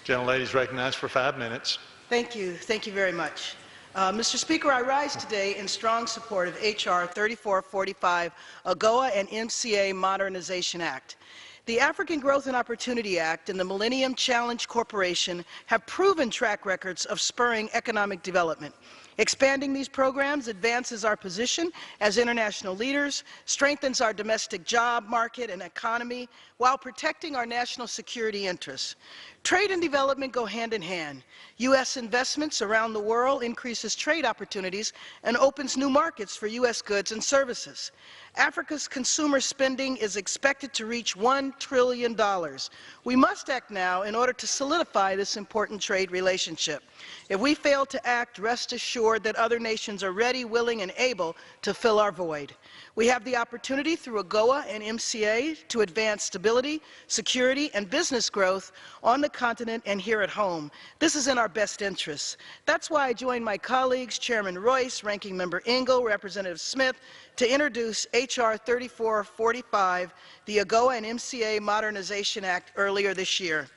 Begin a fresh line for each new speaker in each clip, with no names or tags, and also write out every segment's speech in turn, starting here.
Gentlelady is recognized for 5 minutes.
Thank you. Thank you very much. Mr. Speaker, I rise today in strong support of H.R. 3445, AGOA and MCA Modernization Act. The African Growth and Opportunity Act and the Millennium Challenge Corporation have proven track records of spurring economic development. Expanding these programs advances our position as international leaders, strengthens our domestic job market and economy, while protecting our national security interests. Trade and development go hand in hand. U.S. investments around the world increases trade opportunities and opens new markets for U.S. goods and services. Africa's consumer spending is expected to reach $1 trillion. We must act now in order to solidify this important trade relationship. If we fail to act, rest assured that other nations are ready, willing, and able to fill our void. We have the opportunity through AGOA and MCA to advance stability, security, and business growth on the continent and here at home. This is in our best interests. That's why I joined my colleagues, Chairman Royce, Ranking Member Ingle, Representative Smith, to introduce H.R. 3445, the AGOA and MCA Modernization Act, earlier this year.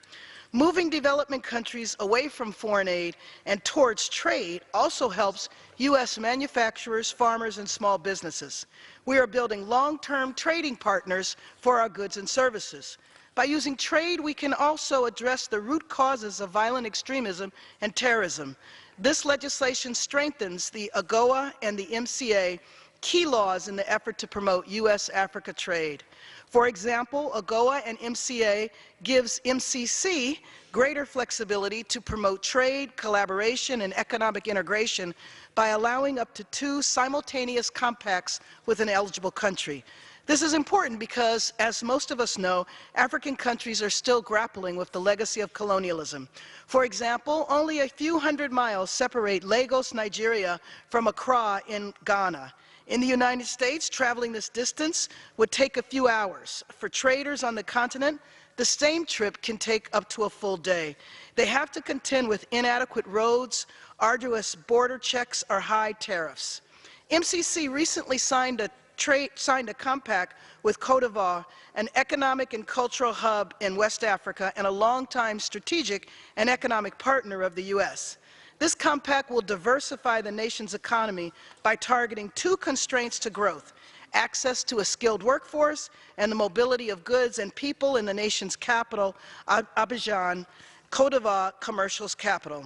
Moving development countries away from foreign aid and towards trade also helps U.S. manufacturers, farmers, and small businesses. We are building long-term trading partners for our goods and services. By using trade, we can also address the root causes of violent extremism and terrorism. This legislation strengthens the AGOA and the MCA, key laws in the effort to promote U.S.-Africa trade. For example, AGOA and MCA gives MCC greater flexibility to promote trade, collaboration, and economic integration by allowing up to 2 simultaneous compacts with an eligible country. This is important because, as most of us know, African countries are still grappling with the legacy of colonialism. For example, only a few hundred miles separate Lagos, Nigeria, from Accra in Ghana. In the United States, traveling this distance would take a few hours. For traders on the continent, the same trip can take up to a full day. They have to contend with inadequate roads, arduous border checks, or high tariffs. MCC recently signed a compact with Côte d'Ivoire, an economic and cultural hub in West Africa and a longtime strategic and economic partner of the U.S. This compact will diversify the nation's economy by targeting 2 constraints to growth: access to a skilled workforce and the mobility of goods and people in the nation's capital, Abidjan, Côte d'Ivoire commercial's capital.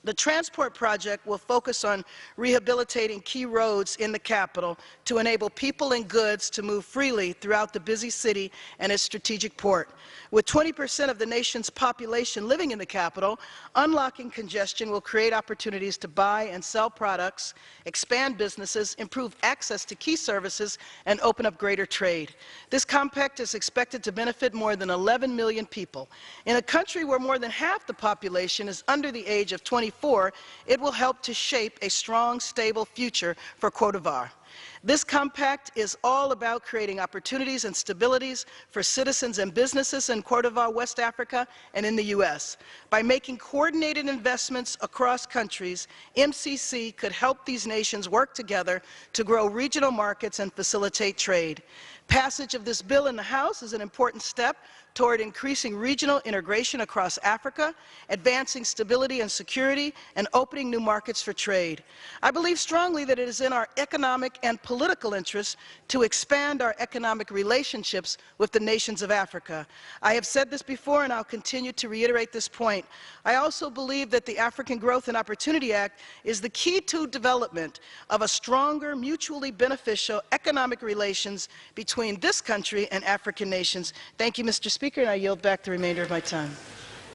The transport project will focus on rehabilitating key roads in the capital to enable people and goods to move freely throughout the busy city and its strategic port. With 20% of the nation's population living in the capital, unlocking congestion will create opportunities to buy and sell products, expand businesses, improve access to key services, and open up greater trade. This compact is expected to benefit more than 11 million people. In a country where more than half the population is under the age of 24, it will help to shape a strong, stable future for Côte d'Ivoire. This compact is all about creating opportunities and stabilities for citizens and businesses in Côte d'Ivoire, West Africa, and in the U.S. By making coordinated investments across countries, MCC could help these nations work together to grow regional markets and facilitate trade. Passage of this bill in the House is an important step toward increasing regional integration across Africa, advancing stability and security, and opening new markets for trade. I believe strongly that it is in our economic and political interests to expand our economic relationships with the nations of Africa. I have said this before, and I'll continue to reiterate this point. I also believe that the African Growth and Opportunity Act is the key to development of a stronger, mutually beneficial economic relations between this country and African nations. Thank you, Mr. Speaker, and I yield back the remainder of my time.